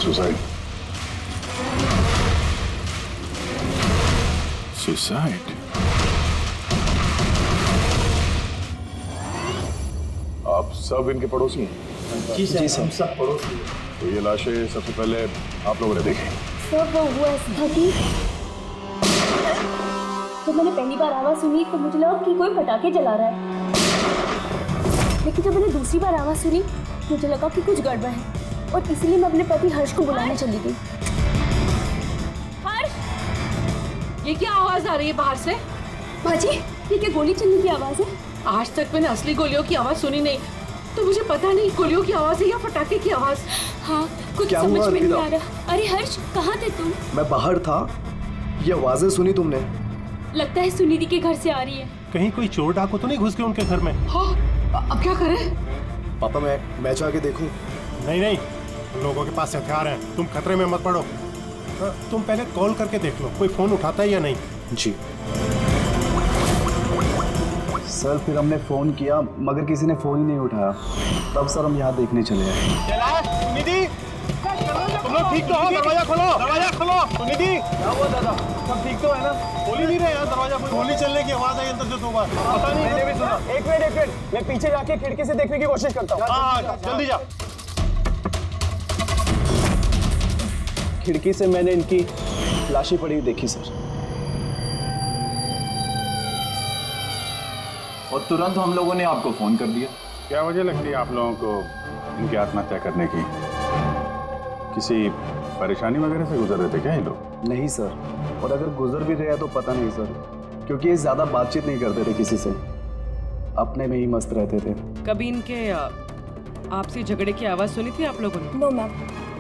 Suicide. Suicide? आप सब इनके पड़ोसी हैं? जी सर, हम सब पड़ोसी हैं। तो ये लाशें सबसे पहले आप लोगों ने देखी? सर वो हुआ ऐसा कि जब मैंने पहली बार आवाज सुनी तो मुझे लगा कि कोई पटाखे जला रहा है, लेकिन जब मैंने दूसरी बार आवाज सुनी मुझे लगा कि कुछ गड़बड़ है और इसीलिए मैं अपने पति हर्ष को बुलाने चली गई। हर्ष, ये क्या आवाज आ रही है बाहर से? बाजी, ये क्या गोली चलने की आवाज है? आज तक मैंने असली गोलियों की आवाज सुनी नहीं, तो मुझे पता नहीं गोलियों की आवाज है या पटाखे की आवाज। हाँ, कुछ समझ में नहीं आ रहा। अरे हर्ष, कहाँ थे तुम? मैं बाहर था, ये आवाजें सुनी तुमने? लगता है सुनिधि के घर से आ रही है। कहीं कोई चोर डाकू तो नहीं घुस गए उनके घर में? हाँ, अब क्या करें? पापा मैं जाके देखूं? नहीं नहीं, उन लोगों के पास हथियार हैं, तुम खतरे में मत पड़ो। तुम पहले कॉल करके देख लो कोई फोन उठाता है या नहीं। जी सर, फिर हमने फोन किया मगर किसी ने फोन ही नहीं उठाया, तब सर हम यहाँ देखने चले आए। सुनिधि, तुम लोग ठीक तो हो? दरवाजा खोलो, दरवाजा खोलो। सुनिधि, क्या हुआ दादा, सब ठीक तो है ना? खोल ही नहीं रहे यार दरवाजा। गोली चलने की आवाज आई अंदर से 2 बार। पता नहीं। मैंने भी सुना। एक मिनट, मैं पीछे जाके खिड़की से देखने की कोशिश करता हूँ। हाँ, जल्दी जा। खिड़की से मैंने इनकी लाशें पड़ी हुई देखी सर, और तुरंत हम लोगों ने आपको फोन कर दिया। क्या वजह लगती है आप लोगों को इनकी आत्महत्या करने की? किसी परेशानी वगैरह से गुजर रहे थे क्या ये लोग? नहीं सर, और अगर गुजर भी रहा तो पता नहीं सर, क्योंकि ये ज्यादा बातचीत नहीं करते थे किसी से, अपने में ही मस्त रहते थे। कभी इनके आपसी झगड़े की आवाज सुनी थी आप लोगों ने? नो मैम,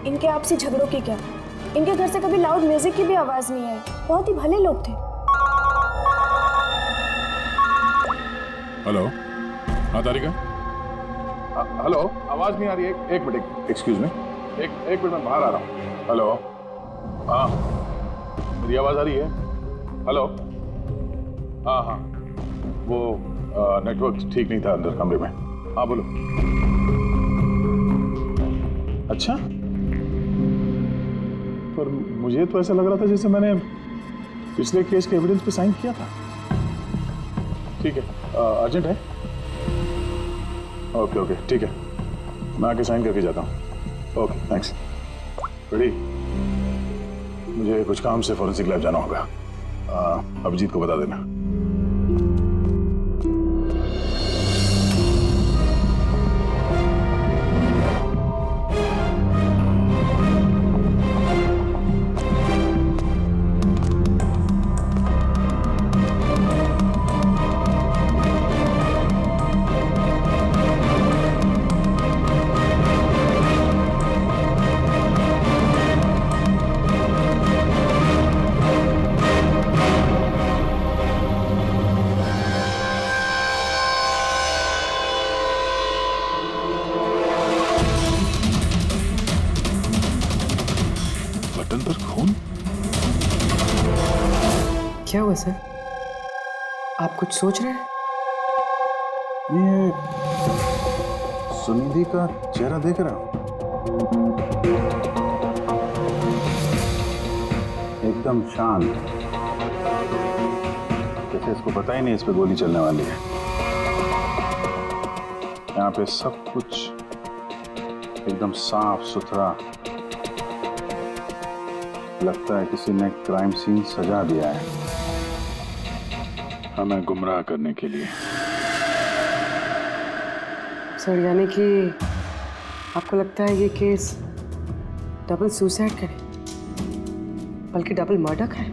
इनके आपसी झगड़ों की क्या, इनके घर से कभी लाउड म्यूजिक की भी आवाज नहीं आई। बहुत ही भले लोग थे। हेलो, हाँ तारिका। हेलो, आवाज नहीं आ रही है। एक मिनट, एक्सक्यूज मी, एक मिनट, मैं बाहर आ रहा हूँ। हेलो, हाँ मेरी आवाज आ रही है? हेलो, हाँ, वो नेटवर्क ठीक नहीं था अंदर कमरे में। हाँ बोलो। अच्छा, पर मुझे तो ऐसा लग रहा था जैसे मैंने पिछले केस के एविडेंस पे साइन किया था। ठीक है, अर्जेंट है? ओके, ठीक है, मैं आके साइन करके जाता हूँ। Okay, thanks. रेडी? मुझे कुछ काम से फॉरेंसिक लैब जाना होगा। अभिजीत को बता देना। बटन पर खून? क्या हुआ सर, आप कुछ सोच रहे हैं? ये सुनिधि का चेहरा देख रहा हूं, एकदम शांत, जैसे इसको पता ही नहीं इस पे गोली चलने वाली है। यहाँ पे सब कुछ एकदम साफ सुथरा, लगता है किसी ने क्राइम सीन सजा दिया है हमें गुमराह करने के लिए। सर, यानी कि आपको लगता है ये केस डबल सुसाइड का है, बल्कि डबल मर्डर का है?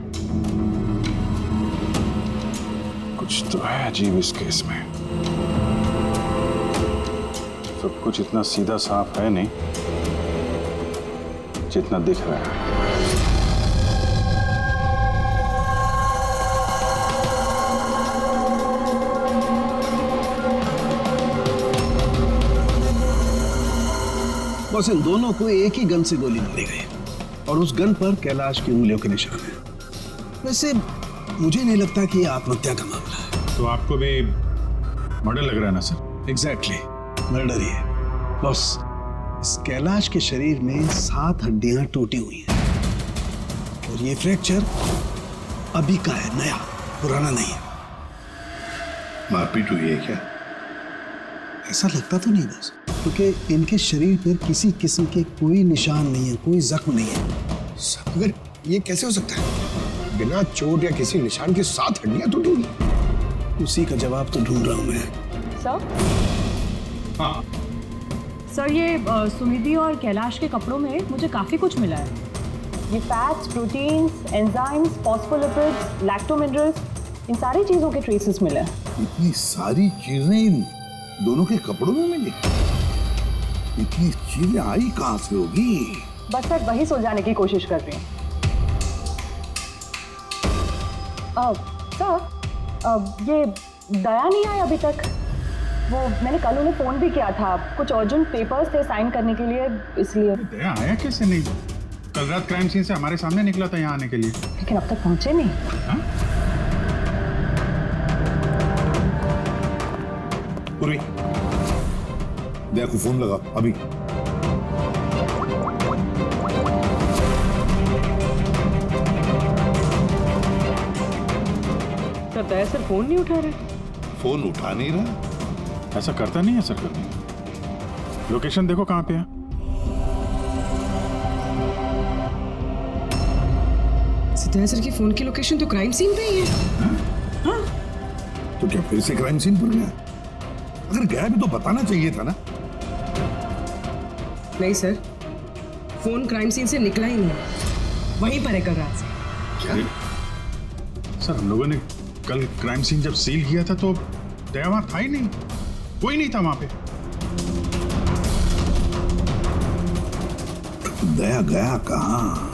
कुछ तो है अजीब इस केस में। सब कुछ इतना सीधा साफ है नहीं जितना दिख रहा है। बस इन दोनों को एक ही गन से गोली मारी गई और उस गन पर कैलाश की उंगलियों के निशान हैं। वैसे मुझे नहीं लगता कि ये आत्महत्या का मामला है। तो आपको भी मर्डर लग रहा है ना सर? एग्जैक्टली, मर्डर ही है। बॉस, इस कैलाश के शरीर में 7 हड्डियां टूटी हुई हैं और ये फ्रैक्चर अभी का है, नया, पुराना नहीं है। मारपीट हुई है क्या? ऐसा लगता तो नहीं बस, क्योंकि इनके शरीर पर किसी किस्म के कोई निशान नहीं है, कोई जख्म नहीं है। मगर ये कैसे हो सकता है? बिना चोट या किसी निशान के 7 हड्डियां टूटी हुई। उसी का जवाब तो ढूंढ रहा हूं मैं। सर हाँ, सर ये सुनिधि और कैलाश के कपड़ों में मुझे काफ़ी कुछ मिला है। ये फैट्स, प्रोटीन्स, एंजाइम्स, फॉस्फोलिपिड्स, लैक्टोमिनरल्स, इन सारी चीज़ों के ट्रेसेस मिले हैं। इतनी सारी चीजें इन दोनों के कपड़ों में मिली? इतनी चीजें आई कहां से होगी? बस सर वही सुलझाने की कोशिश कर रही हूँ। सर ये दया नहीं आई अभी तक। वो मैंने कल उन्हें फ़ोन भी किया था, कुछ अर्जेंट पेपर्स थे साइन करने के लिए, इसलिए। दया आया कैसे नहीं? कल रात क्राइम सीन से हमारे सामने निकला था यहाँ आने के लिए। लेकिन अब तक पहुंचे नहीं। पूरी, दया को फोन लगा अभी। सर दया सर फोन नहीं उठा रहे। फोन उठा नहीं रहा। ऐसा करता नहीं है सर कभी। लोकेशन देखो कहाँ पे है। दया सर की फोन की लोकेशन तो क्राइम सीन पे ही है। तो क्या फिर से क्राइम सीन पर गया? अगर गया भी तो बताना चाहिए था ना। नहीं सर, फोन क्राइम सीन से निकला ही नहीं, वहीं पर है कल रात से। क्या? सर हम लोगों ने कल क्राइम सीन जब सील किया था तो दया वहां था ही नहीं, कोई नहीं था वहां पे। दया गया कहाँ?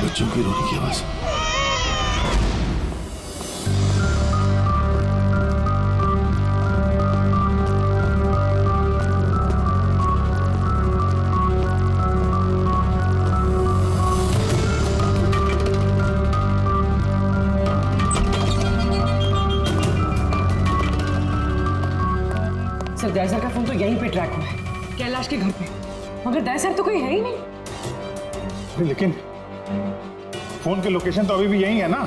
बच्चों की रोने की आवाज। सर दया सर का फोन तो यहीं पे ट्रैक हुआ है, कैलाश के घर पे, मगर दया सर तो कोई है ही नहीं। लेकिन फोन के लोकेशन तो अभी भी यही है ना?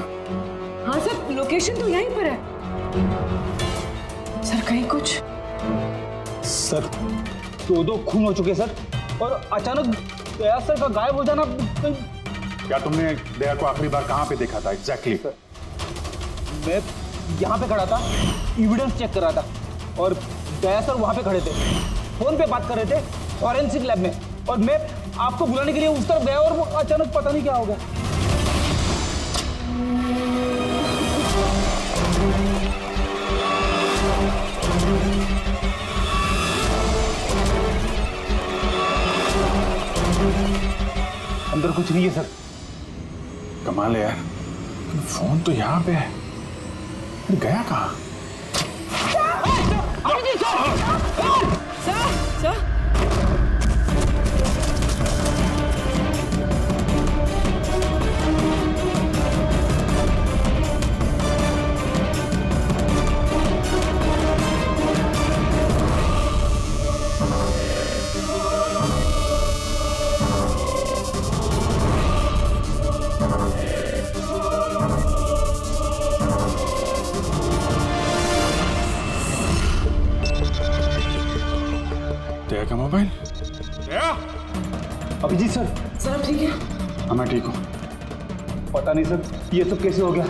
हाँ सर, लोकेशन तो यहीं पर है। सर कहीं कुछ? सर 2 खून हो चुके सर, और अचानक दया सर का गायब हो जाना। क्या तुमने दया को आखिरी बार कहाँ पे देखा था एग्जैक्टली? मैं यहाँ पे खड़ा था, एविडेंस चेक कर रहा था, और दया सर वहाँ पे खड़े थे, फोन पे बात कर रहे थे फॉरेंसिक लैब में, और मैं आपको बुलाने के लिए उस तरफ गया और वो अचानक पता नहीं क्या हो गया। अंदर कुछ नहीं है सर। कमाल है यार, फोन तो यहाँ पे है, फिर गया कहाँ? दया का मोबाइल? दया? अभिजीत सर। सर ठीक है? हाँ मैं ठीक हूँ। पता नहीं सर ये सब कैसे हो गया।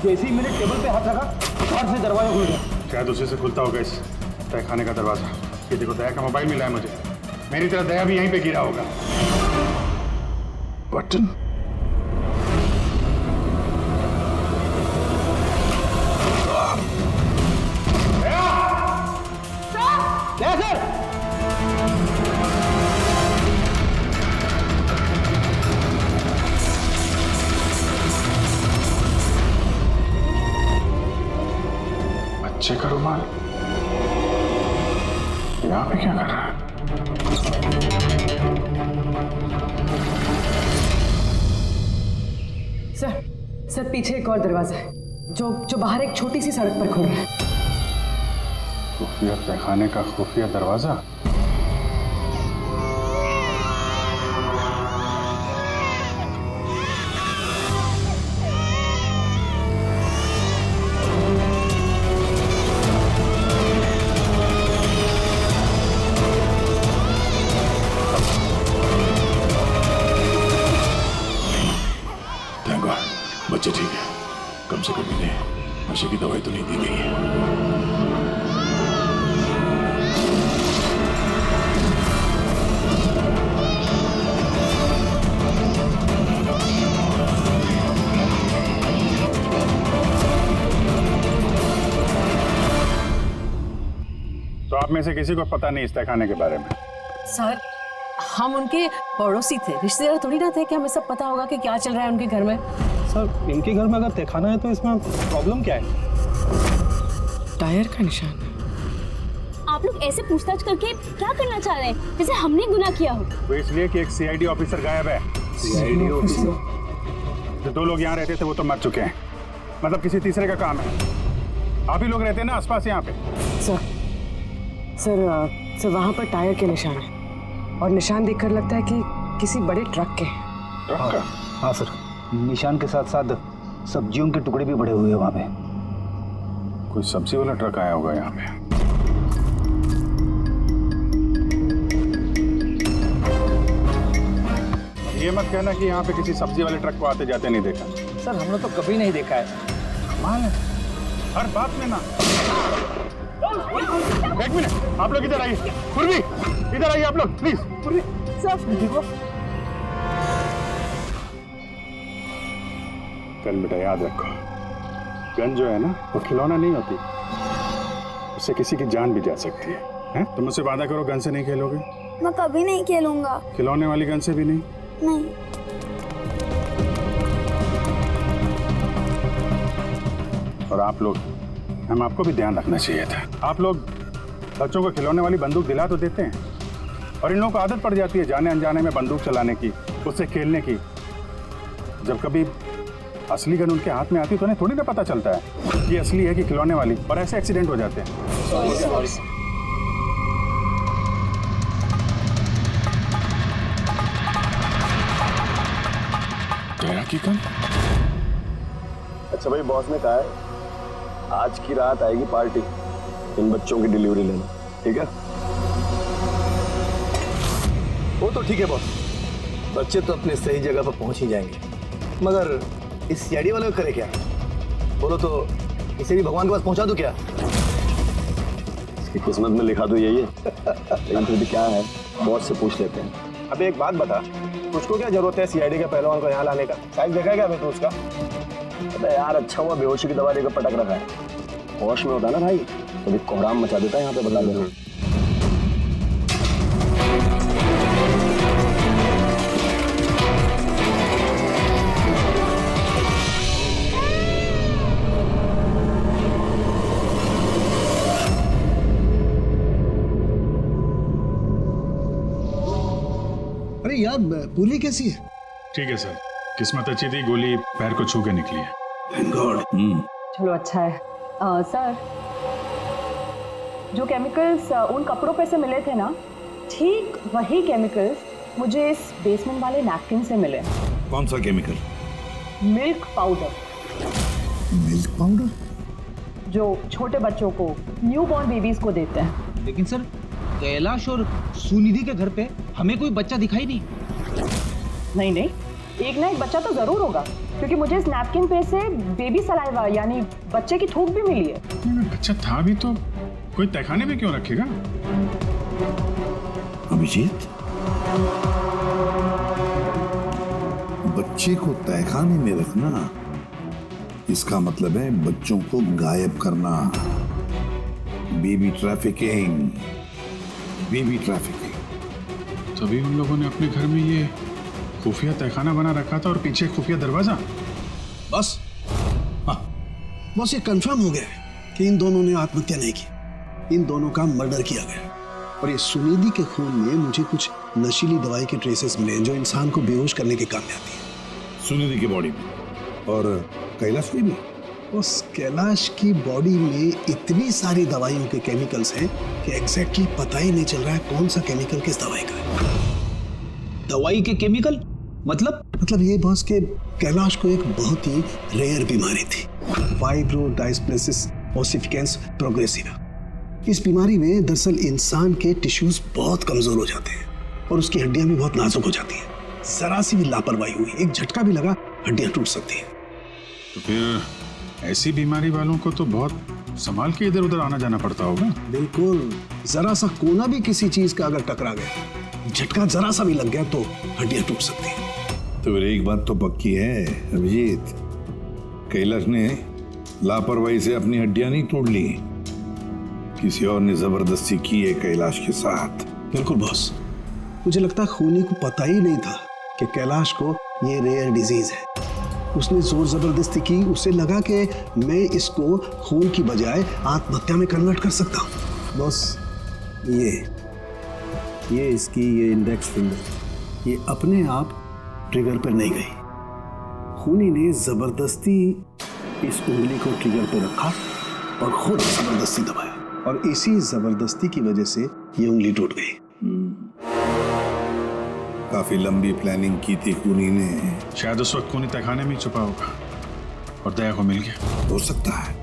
जैसे ही मैंने टेबल पे हाथ रखा बाहर से दरवाजा खुल गया। शायद उसी से खुलता होगा इस तहखाने का दरवाजा। ये देखो दया का मोबाइल मिला है मुझे, मेरी तरह दया भी यहीं पे गिरा होगा। बटन? दया सर। बच्चे का रुमाल यहाँ पे क्या कर रहा है? सर पीछे एक और दरवाजा है जो बाहर एक छोटी सी सड़क पर खुल रहा है। खुफिया तहखाने का खुफिया दरवाजा? बच्चे ठीक है, कम से कम इन्हें नशे की दवाई तो नहीं दी गई है। तो आप में से किसी को पता नहीं इस तहखाने के बारे में? सर हम उनके पड़ोसी थे, रिश्तेदार थोड़ी ना थे कि हमें सब पता होगा कि क्या चल रहा है उनके घर में। सर इनके घर में अगर तहखाना है तो इसमें प्रॉब्लम क्या है? टायर का निशान। आप लोग ऐसे पूछताछ करके क्या करना चाह रहे हैं, जैसे हमने गुनाह किया हो? वो इसलिए कि एक सीआईडी ऑफिसर गायब है। CID officer? जो 2 लोग यहाँ रहते थे वो तो मर चुके हैं, मतलब किसी तीसरे का काम है। आप ही लोग रहते हैं ना आसपास यहाँ पे? सर वहाँ पर टायर के निशान है और निशान देखकर लगता है कि किसी बड़े ट्रक के हैं। ट्रक का? हाँ सर, निशान के साथ साथ सब्जियों के टुकड़े भी बड़े हुए हैं वहाँ पे। कोई सब्जी वाला ट्रक आया होगा यहाँ पे। ये मत कहना कि यहाँ पे किसी सब्जी वाले ट्रक को आते जाते नहीं देखा। सर हमने तो कभी नहीं देखा है। कमाल है, हर बात में ना। एक मिनट, आप लोग इधर आइए। पूर्वी इधर आइए आप लोग प्लीज। पूर्वी कल बेटा याद रखो, गन जो है ना वो खिलौना नहीं होती, उससे किसी की जान भी जा सकती है, हैं? तुम मुझसे वादा करो गन से नहीं खेलोगे। मैं कभी नहीं खेलूंगा। खिलौने वाली गन से भी नहीं? नहीं। और आप लोग, हम आपको भी ध्यान रखना चाहिए था। आप लोग बच्चों को खिलौने वाली बंदूक दिला तो देते हैं, और इन लोगों को आदत पड़ जाती है जाने अनजाने में बंदूक चलाने की, उससे खेलने की। जब कभी असली गन उनके हाथ में आती तो उन्हें थोड़ी ना पता चलता है ये असली है कि खिलौने वाली, और ऐसे एक्सीडेंट हो जाते हैं। दया की गन? अच्छा भाई, बॉस ने कहा है आज की रात आएगी पार्टी, इन बच्चों की डिलीवरी लेना, ठीक है? वो तो ठीक है बॉस, बच्चे तो अपने सही जगह पर पहुंच ही जाएंगे, मगर इस सीआईडी वाले को करे क्या? बोलो तो इसे भी भगवान के पास पहुंचा दूं क्या? इसकी किस्मत में लिखा तो यही है। लेकिन फिर भी क्या है, बॉस से पूछ लेते हैं। अबे एक बात बता, उसको क्या जरूरत है सीआईडी के पहलवान को यहाँ लाने का? साइज देखा है क्या तो उसका? अबे यार अच्छा हुआ बेहोशी की दवा देकर पटक रखा है। होश में होता ना भाई तो भी कोहराम मचा देता है यहाँ पे, बता देना। पूरी कैसी है? ठीक है सर, किस्मत अच्छी थी, गोली पैर को छू के निकली है। Thank God. चलो अच्छा है। सर, जो केमिकल्स उन कपड़ों पे से मिले थे ना, ठीक वही केमिकल्स मुझे इस बेसमेंट वाले नैपकिन से मिले। कौन सा chemical? Milk powder. Milk powder? जो छोटे बच्चों को, न्यूबॉर्न बेबीज को देते हैं। लेकिन सर, कैलाश और सुनिधि के घर पे हमें कोई बच्चा दिखाई नहीं। नहीं, एक ना एक बच्चा तो जरूर होगा, क्योंकि मुझे इस नैपकिन पे से बेबी सलाइवा यानी बच्चे की थूक भी मिली है। बच्चा था भी तो कोई तहखाने में क्यों रखेगा? अभिजीत, बच्चे को तहखाने में रखना, इसका मतलब है बच्चों को गायब करना। Baby trafficking. तभी उन लोगों ने अपने घर में ये खुफिया तहखाना बना रखा था और पीछे खुफिया दरवाजा। बस हाँ, बस ये कंफर्म हो गया कि इन दोनों ने आत्महत्या नहीं की, इन दोनों का मर्डर किया गया। और ये सुनिधि के खून में मुझे कुछ नशीली दवाई के ट्रेसेस मिले जो इंसान को बेहोश करने के काम में आती है। सुनिधि की बॉडी में और कैलाश में भी। उस कैलाश की बॉडी में इतनी सारी दवाइयों के केमिकल्स हैं कि एग्जैक्टली पता ही नहीं चल रहा है कौन सा केमिकल किस दवाई का है। दवाई के केमिकल? मतलब ये बॉस के कैलाश को एक बहुत ही रेयर बीमारी थी, फाइब्रोडायस्प्लेसिस ओसिफिकेंस प्रोग्रेसिवा। इस बीमारी में दरअसल इंसान के टिश्यूज बहुत कमजोर हो जाते हैं और उसकी हड्डियां भी बहुत नाजुक हो जाती हैं। जरा सी भी लापरवाही हुई, एक झटका भी लगा, हड्डियां टूट सकती हैं। तो फिर ऐसी बीमारी वालों को तो बहुत संभाल के इधर उधर आना जाना पड़ता होगा। बिल्कुल, जरा सा कोना भी किसी चीज का अगर टकरा गया, झटका जरा सा भी लग गया तो हड्डियां टूट सकती हैं। तो फिर एक बात तो पक्की है अभिजीत, कैलाश ने लापरवाही से अपनी हड्डियां नहीं तोड़ ली, किसी और ने जबरदस्ती की है कैलाश के साथ। बिल्कुल बॉस, मुझे लगता है खूनी को पता ही नहीं था कि कैलाश को ये रेयर डिजीज है। उसने जोर जबरदस्ती की, उसे लगा कि मैं इसको खून की बजाय आत्महत्या में कन्वर्ट कर सकता हूँ। बॉस, ये इसकी ये इंडेक्स फिंगर ये अपने आप ट्रिगर पर नहीं गई। खूनी ने जबरदस्ती इस उंगली को ट्रिगर पर रखा और खुद जबरदस्ती दबाया और इसी जबरदस्ती की वजह से ये उंगली टूट गई। काफी लंबी प्लानिंग की थी खूनी ने। शायद उस वक्त खूनी तहखाने में ही छुपा होगा और दया को मिल गया। हो सकता है।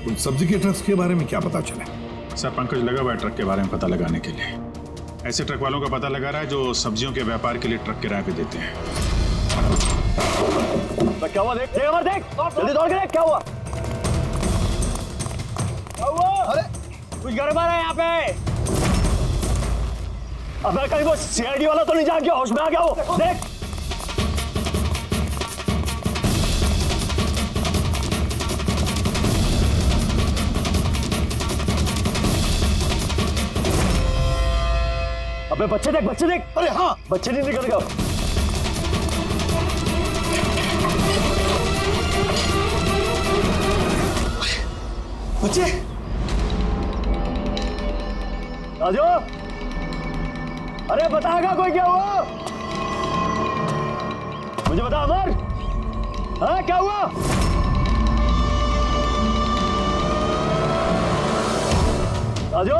उन सब्जी के ट्रक्स के बारे में क्या पता चला? सर, पंकज लगा हुआ है ट्रक के बारे में पता लगाने के लिए। ऐसे ट्रक वालों का पता लगा रहा है जो सब्जियों के व्यापार के लिए ट्रक किराए पे देते हैं। क्या हुआ? देख जल्दी दौड़ के देख, क्या हुआ? अरे कुछ गड़बड़ है यहाँ पे। अबे कहीं वो सीआईडी वाला तो नहीं जाग गया, होश में आ गया वो? देख अबे बच्चे देख। अरे हाँ, बच्चे नहीं निकल गए। बच्चे राजू, अरे बताएगा कोई क्या हुआ? मुझे बता अमर, हाँ क्या हुआ? राजू,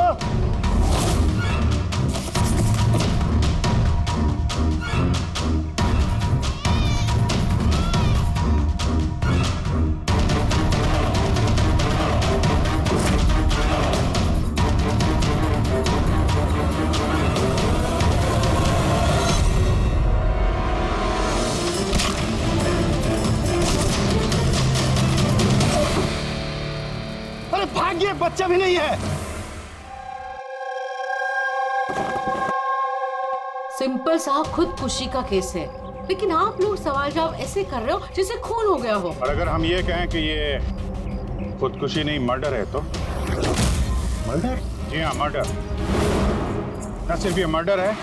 भाग्य बच्चा भी नहीं है। सिंपल सा खुदकुशी का केस है, लेकिन आप लोग सवाल जवाब ऐसे कर रहे हो जैसे खून हो गया हो। और अगर हम ये कहें कि ये खुदकुशी नहीं मर्डर है तो? मर्डर? जी हाँ, मर्डर। न सिर्फ ये मर्डर है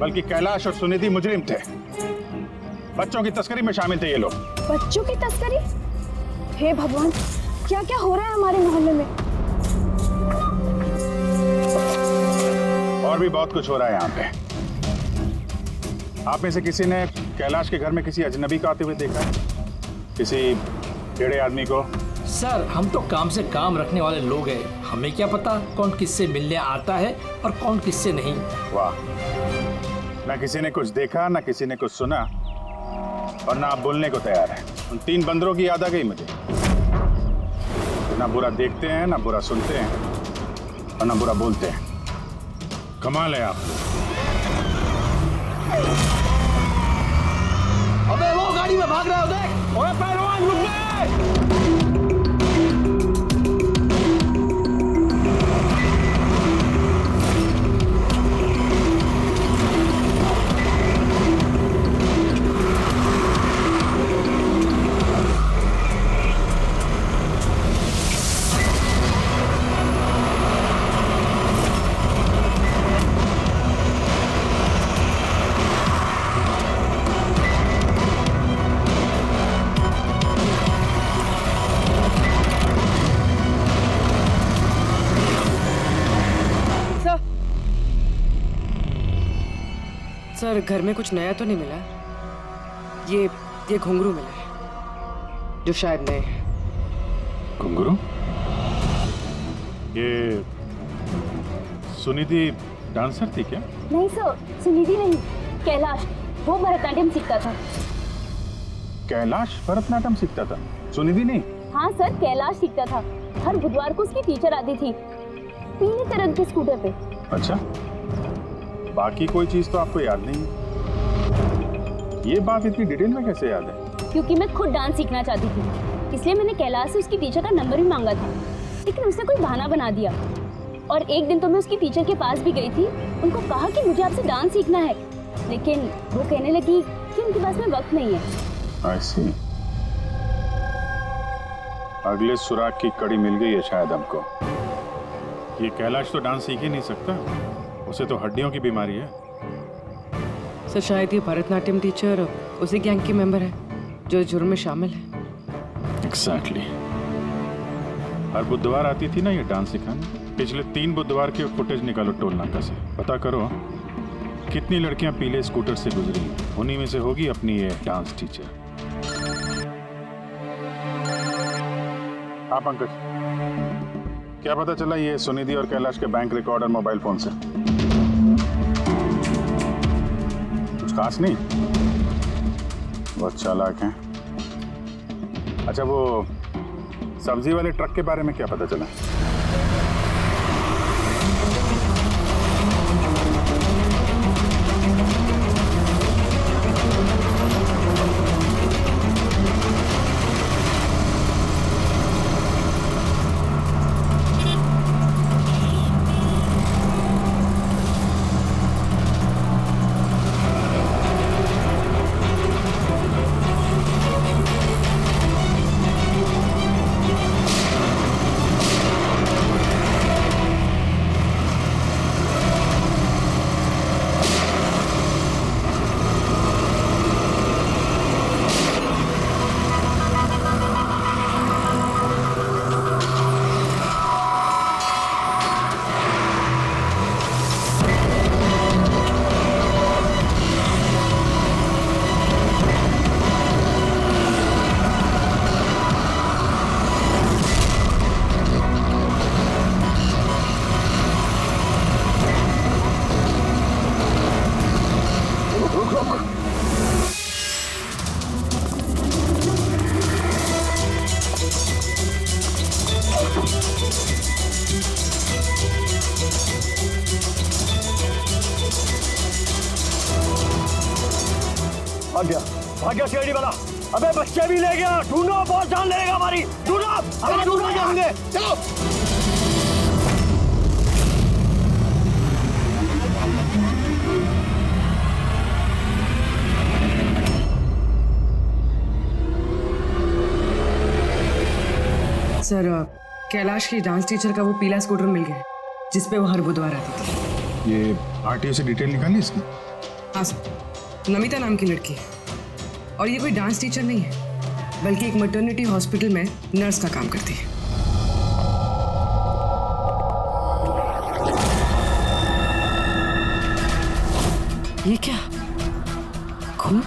बल्कि कैलाश और सुनिधि मुजरिम थे। बच्चों की तस्करी में शामिल थे ये लोग। बच्चों की तस्करी? हे भगवान, क्या क्या हो रहा है हमारे मोहल्ले में? और भी बहुत कुछ हो रहा है यहाँ पे। आप में से किसी ने कैलाश के घर में किसी अजनबी को आते हुए देखा है? किसी टेढ़े आदमी को? सर हम तो काम से काम रखने वाले लोग हैं, हमें क्या पता कौन किससे मिलने आता है और कौन किससे नहीं। वाह, ना किसी ने कुछ देखा, ना किसी ने कुछ सुना, और ना आप बोलने को तैयार हैं। उन 3 बंदरों की याद आ गई मुझे। ना बुरा देखते हैं, ना बुरा सुनते हैं, और ना बुरा बोलते हैं। कमाल है आप। अबे वो गाड़ी में भाग रहा है, देख। ओए पहलवान रुक गए। सर घर में कुछ नया तो नहीं मिला? ये घुंघरू मिला है जो शायद नए हैं। घुंघरू? ये सुनिधि डांसर थी क्या? नहीं सर, सुनिधि नहीं, कैलाश। वो भरतनाट्यम सीखता था। कैलाश भरतनाट्यम सीखता था, सुनिधि नहीं? हाँ सर, कैलाश सीखता था। हर बुधवार को उसकी टीचर आती थी, पीले रंग के स्कूटर पे। अच्छा, बाकी कोई चीज तो आपको याद नहीं है? ये बात इतनी डिटेल में कैसे याद है? क्योंकि मैं खुद डांस सीखना चाहती थी, इसलिए मैंने कैलाश से उसकी टीचर का नंबर भी मांगा था, लेकिन उसने कोई बहाना बना दिया। और एक दिन तो मैं उसकी टीचर के पास भी गई थी, उनको कहा कि मुझे आपसे डांस सीखना है, लेकिन वो कहने लगी कि उनके पास में वक्त नहीं है। I see। अगले सुराग की कड़ी मिल गई है शायद हमको। ये कैलाश तो डांस सीख ही नहीं सकता, उसे तो हड्डियों की बीमारी है। सर शायद ये भरतनाट्यम टीचर उसी गैंग के मेंबर है जो जुर्म में शामिल है। एग्जैक्टली। हर बुधवार आती थी ना ये डांस सिखाने। पिछले 3 बुधवार के फुटेज निकालो टोल नाका से, पता करो कितनी लड़कियां पीले स्कूटर से गुजरी, उन्हीं में से होगी अपनी ये डांस टीचर। हाँ पंकज, क्या पता चला ये सुनिधि और कैलाश के बैंक रिकॉर्ड और मोबाइल फोन से? कुछ खास नहीं, बहुत चालाक हैं। अच्छा, वो सब्जी वाले ट्रक के बारे में क्या पता चला? भाग्य सीआईडी वाला। अबे बच्चे भी ले गया, ढूंढो, बहुत जान लेगा हमारी। ढूंढो, हम ढूंढ जाएंगे। चलो। सर कैलाश की डांस टीचर का वो पीला स्कूटर मिल गया जिसपे वो हर बुधवार आती थी। ये आरटीओ से डिटेल निकाली इसकी? हाँ सर, नमिता नाम की लड़की है और ये कोई डांस टीचर नहीं है बल्कि एक मैटरनिटी हॉस्पिटल में नर्स का काम करती है। ये क्या? खून?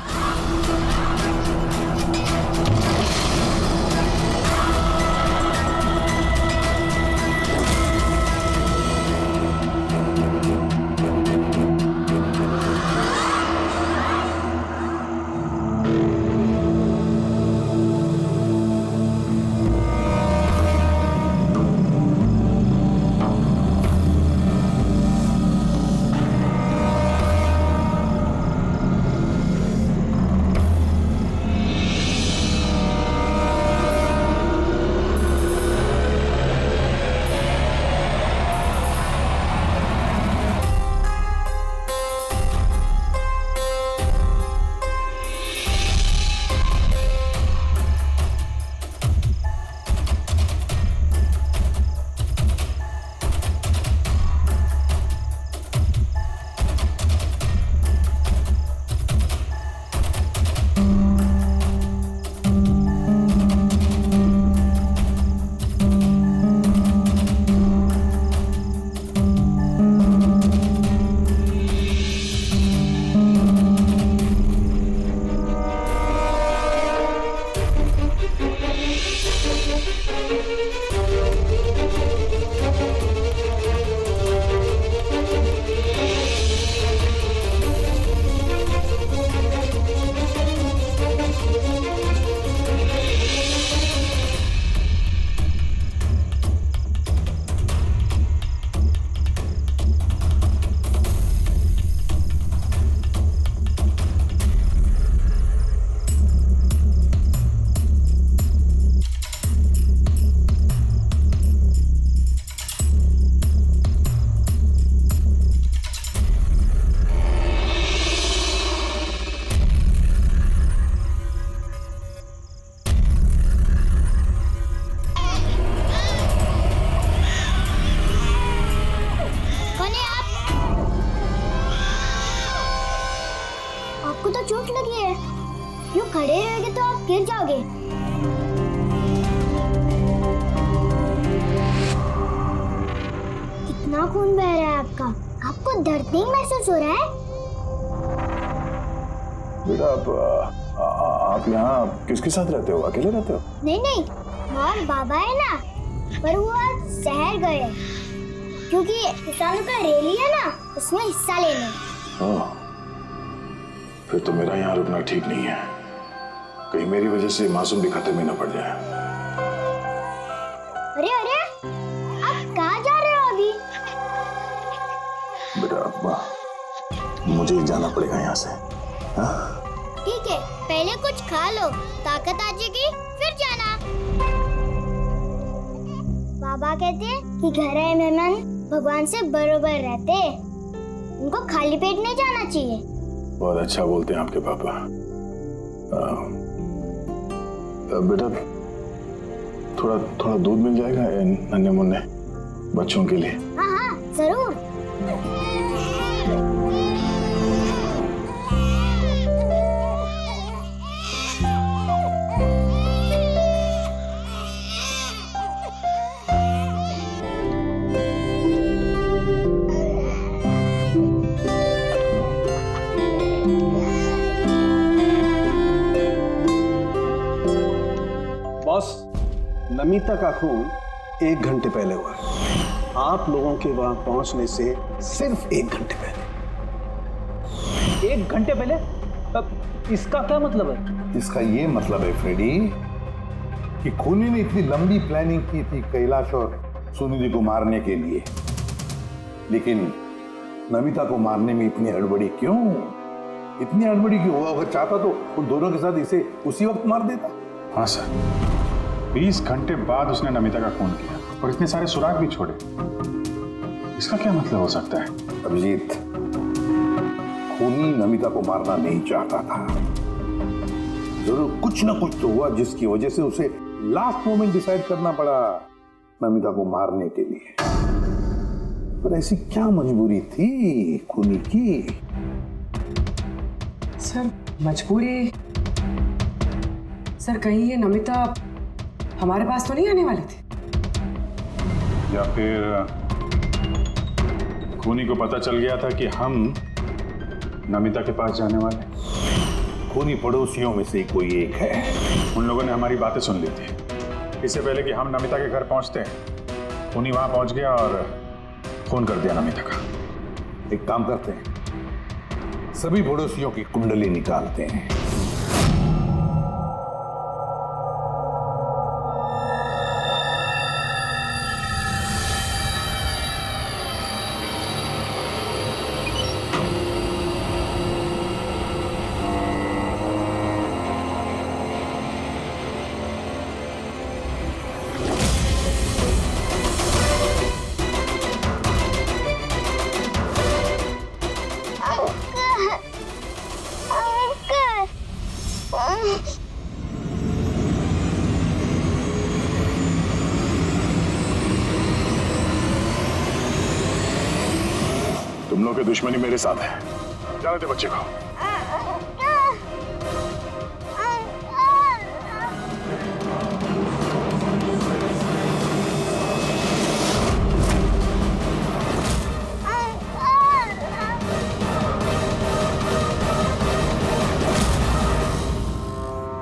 आपको तो चोट लगी है, यूं खड़े रहेंगे तो आप गिर जाओगे। कितना खून बह रहा है आपका, आपको दर्द नहीं महसूस हो रहा है? बेटा आप यहाँ किसके साथ रहते हो, अकेले रहते हो? नहीं नहीं, और बाबा है ना, पर वो आज शहर गए क्योंकि किसानों का रैली है ना, उसमें हिस्सा लेने। हाँ, फिर तो मेरा यहाँ रुकना ठीक नहीं है, कहीं मेरी वजह से मासूम भी खतरे में न पड़ जाए। अरे अरे, आप कहाँ जा रहे हो अभी? बेटा मुझे जाना पड़ेगा यहाँ से। हाँ? ठीक है, पहले कुछ खा लो, ताकत आ जाएगी फिर जाना। बाबा कहते हैं कि घर आए मेहमान भगवान से बरोबर रहते, उनको खाली पेट नहीं जाना चाहिए। बहुत अच्छा बोलते हैं आपके पापा। बेटा थोड़ा थोड़ा दूध मिल जाएगा नन्हे मुन्ने बच्चों के लिए? हाँ हाँ जरूर। बॉस, नमिता का खून 1 घंटे पहले हुआ है, आप लोगों के वहां पहुंचने से सिर्फ 1 घंटे पहले। 1 घंटे पहले? अब इसका क्या मतलब है? इसका ये मतलब है फ्रेडी कि खूनी ने इतनी लंबी प्लानिंग की थी कैलाश और सुनिधि को मारने के लिए, लेकिन नमिता को मारने में इतनी हड़बड़ी क्यों? इतनी हड़बड़ी क्यों? अगर चाहता तो उन दोनों के साथ इसे उसी वक्त मार देता। हाँ सर, 20 घंटे बाद उसने नमिता का खून किया और इतने सारे सुराग भी छोड़े। इसका क्या मतलब हो सकता है? अभिजीत, खूनी नमिता को मारना नहीं चाहता था, जरूर कुछ ना कुछ तो हुआ जिसकी वजह से उसे लास्ट मोमेंट डिसाइड करना पड़ा नमिता को मारने के लिए। पर ऐसी क्या मजबूरी थी खूनी की? सर मजबूरी, सर कहीं ये नमिता हमारे पास तो नहीं आने वाली थी? या फिर खूनी को पता चल गया था कि हम नमिता के पास जाने वाले? खूनी पड़ोसियों में से कोई एक है। उन लोगों ने हमारी बातें सुन ली थी। इससे पहले कि हम नमिता के घर पहुंचते उन्हीं वहां पहुंच गया और फोन कर दिया नमिता का। एक काम करते हैं, सभी पड़ोसियों की कुंडली निकालते हैं। तुम लोग की दुश्मनी मेरे साथ है। जाने दे बच्चे को।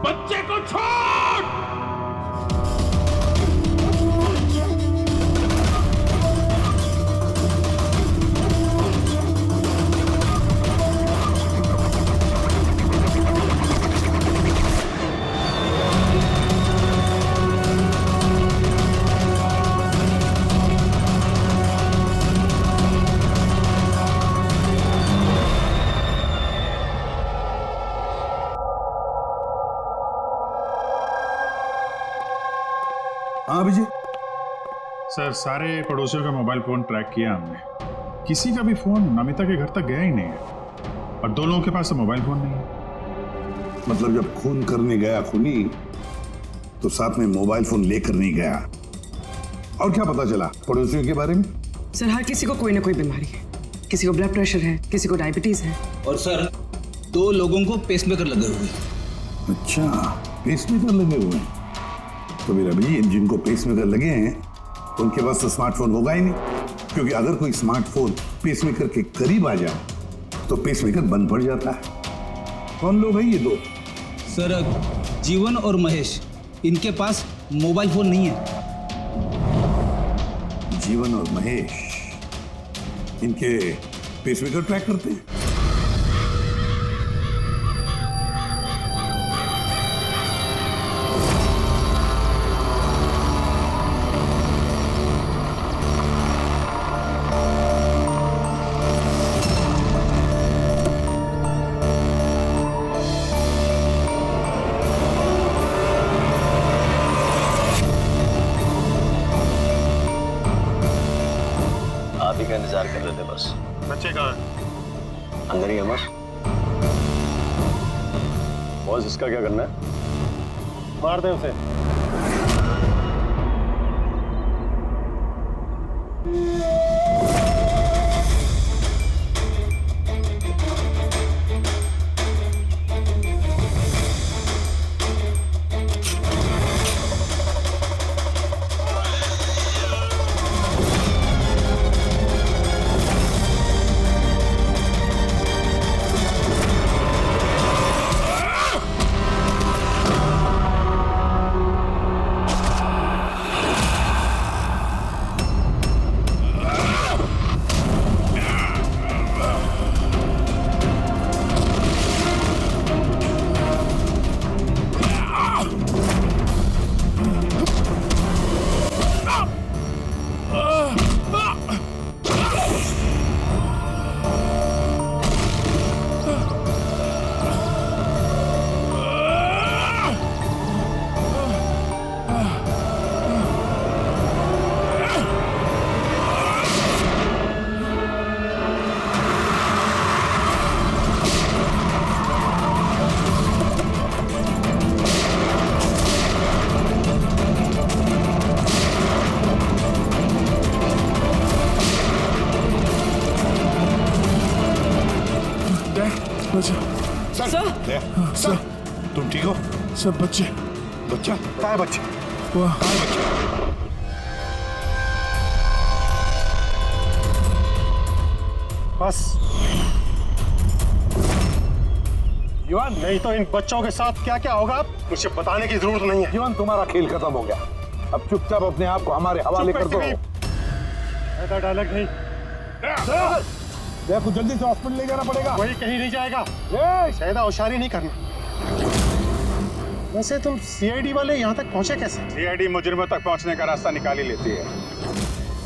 बच्चे को छोड़। हाँ अभिजीत। सर, सारे पड़ोसियों का मोबाइल फोन ट्रैक किया हमने, किसी का भी फोन नमिता के घर तक गया ही नहीं है और 2 लोगों के पास तो मोबाइल फोन नहीं है। मतलब जब खून करने गया खूनी तो साथ में मोबाइल फोन लेकर नहीं गया। और क्या पता चला पड़ोसियों के बारे में? सर, हर किसी को कोई ना कोई बीमारी है। किसी को ब्लड प्रेशर है, किसी को डायबिटीज है। और सर 2 लोगों को पेसमेकर लगे हुए। अच्छा, पेसमेकर लगे हुए हैं। तो मेरा भाई जिनको पेसमेकर लगे हैं उनके पास तो स्मार्टफोन होगा ही नहीं, क्योंकि अगर कोई स्मार्टफोन पेसमेकर के करीब आ जाए तो पेसमेकर बंद पड़ जाता है। कौन लोग हैं ये 2? सर, जीवन और महेश, इनके पास मोबाइल फोन नहीं है। जीवन और महेश इनके पेसमेकर ट्रैक करते हैं। आप ही का इंतजार कर रहे थे बस। बच्चे कहाँ हैं? अंदर ही है बस। बॉस, इसका क्या करना है? मार दे उसे। सर, तुम ठीक हो? सर, बच्चे। बच्चा? कहाँ है बच्चे? कहाँ है बच्चे? बस जीवन नहीं तो इन बच्चों के साथ क्या क्या होगा मुझे बताने की जरूरत नहीं है। जीवन तुम्हारा खेल खत्म हो गया, अब चुपचाप अपने आप को हमारे हवाले कर दो। ऐसा डायलॉग नहीं। देखो जल्दी से हॉस्पिटल ले जाना पड़ेगा। वही कहीं नहीं जाएगा, ज्यादा होशियारी नहीं करना। वैसे तुम सीआईडी वाले यहाँ तक पहुँचे कैसे? सीआईडी मुजरिमों तक पहुँचने का रास्ता निकाल ही लेती है,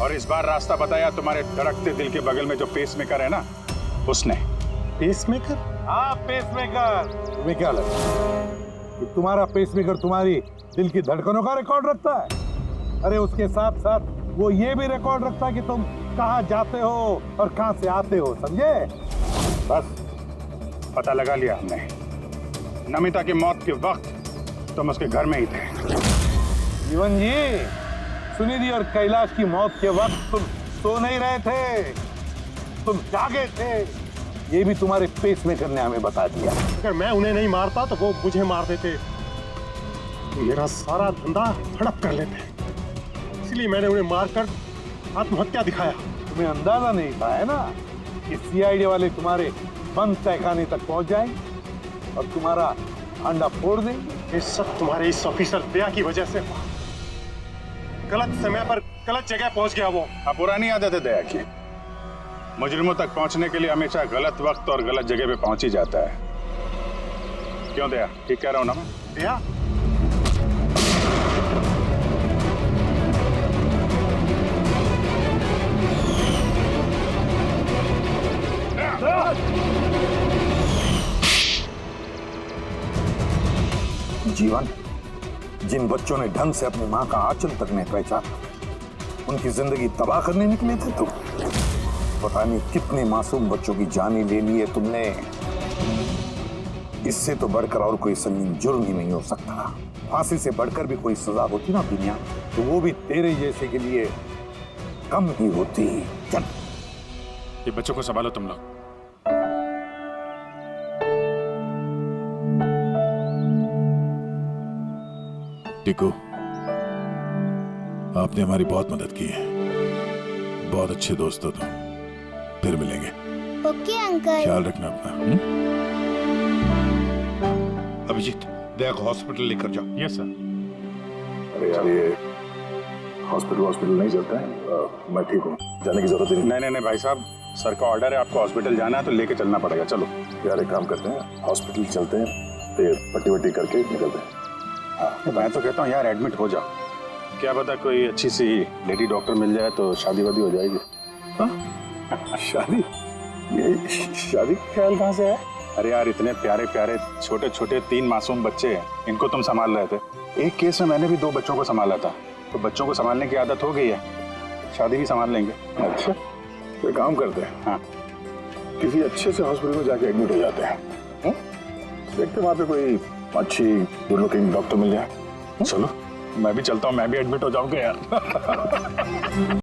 और इस बार रास्ता बताया तुम्हारे धड़कते दिल के बगल में जो पेसमेकर है ना, उसने। पेसमेकर? हाँ पेसमेकर। तुम्हें क्या लगता है कि तुम्हारा पेसमेकर तुम्हारी दिल की धड़कनों का रिकॉर्ड रखता है? अरे उसके साथ साथ वो ये भी रिकॉर्ड रखता है कि तुम कहाँ जाते हो और कहाँ से आते हो, समझे? बस पता लगा लिया हमने, नमिता की मौत के वक्त तुम उसके घर में ही थे। जीवन जी, सुनिधि और कैलाश की मौत के वक्त तुम सो नहीं रहे थे, तुम जागे थे। ये भी तुम्हारे पेसमेकर ने हमें बता दिया। अगर मैं उन्हें नहीं मारता तो वो मुझे मार देते, मेरा सारा धंधा हड़प कर लेते, इसलिए मैंने उन्हें मारकर आत्महत्या दिखाया। तुम्हें अंदाजा नहीं था है ना कि सीआईडी वाले तुम्हारे बंद तहखाने तक पहुंच जाएंगे और तुम्हारा अंडा फोड़ देंगे। ये सब तुम्हारे इस ऑफिसर दया की वजह से हुआ। गलत समय पर गलत जगह पहुंच गया वो। अब पुरानी आदत है दया की, मुजरिमों तक पहुंचने के लिए हमेशा गलत वक्त और गलत जगह पे पहुंच ही जाता है। क्यों दया, ठीक कह रहा हूं ना मैं? दया? जीवन, जिन बच्चों ने ढंग से अपनी मां का आंचल तक नहीं पहचाना, उनकी जिंदगी तबाह करने निकले थे तुम। पता नहीं कितने मासूम बच्चों की जान ले ली है तुमने। इससे तो बढ़कर और कोई संगीन जुर्म ही नहीं हो सकता। फांसी से बढ़कर भी कोई सजा होती ना दुनिया, तो वो भी तेरे जैसे के लिए कम ही होती। चल, ये बच्चों को संभालो तुम लोग। टिकू, आपने हमारी बहुत मदद की है, बहुत अच्छे दोस्त हो तुम। फिर मिलेंगे। Okay uncle. ख्याल रखना अपना। अभिजीत, दया को हॉस्पिटल लेकर जाओ। Yes sir. अरे यार, ये हॉस्पिटल नहीं चलता है। मैं ठीक हूँ, जाने की जरूरत ही नहीं। नहीं भाई साहब, सर का ऑर्डर है, आपको हॉस्पिटल जाना है तो लेके चलना पड़ेगा। चलो यार, एक काम करते हैं, हॉस्पिटल चलते हैं, फिर पट्टी वट्टी करके निकलते हैं। हाँ, मैं तो कहता हूँ यार एडमिट हो जाओ, क्या पता कोई अच्छी सी लेडी डॉक्टर मिल जाए तो शादी वादी हो जाएगी। शादी? ये शादी का ख्याल कहाँ से है? अरे यार, इतने प्यारे प्यारे छोटे छोटे 3 मासूम बच्चे हैं, इनको तुम संभाल रहे थे। एक केस में मैंने भी 2 बच्चों को संभाला था, तो बच्चों को संभालने की आदत हो गई है, शादी भी संभाल लेंगे। अच्छा, तो काम करते हैं, हाँ, किसी अच्छे से हॉस्पिटल में जाके एडमिट हो जाते हैं। देखते वहाँ पे कोई अच्छी गुड लुकिंग डॉक्टर मिल जाए। चलो मैं भी चलता हूँ, मैं भी एडमिट हो जाऊंगा यार।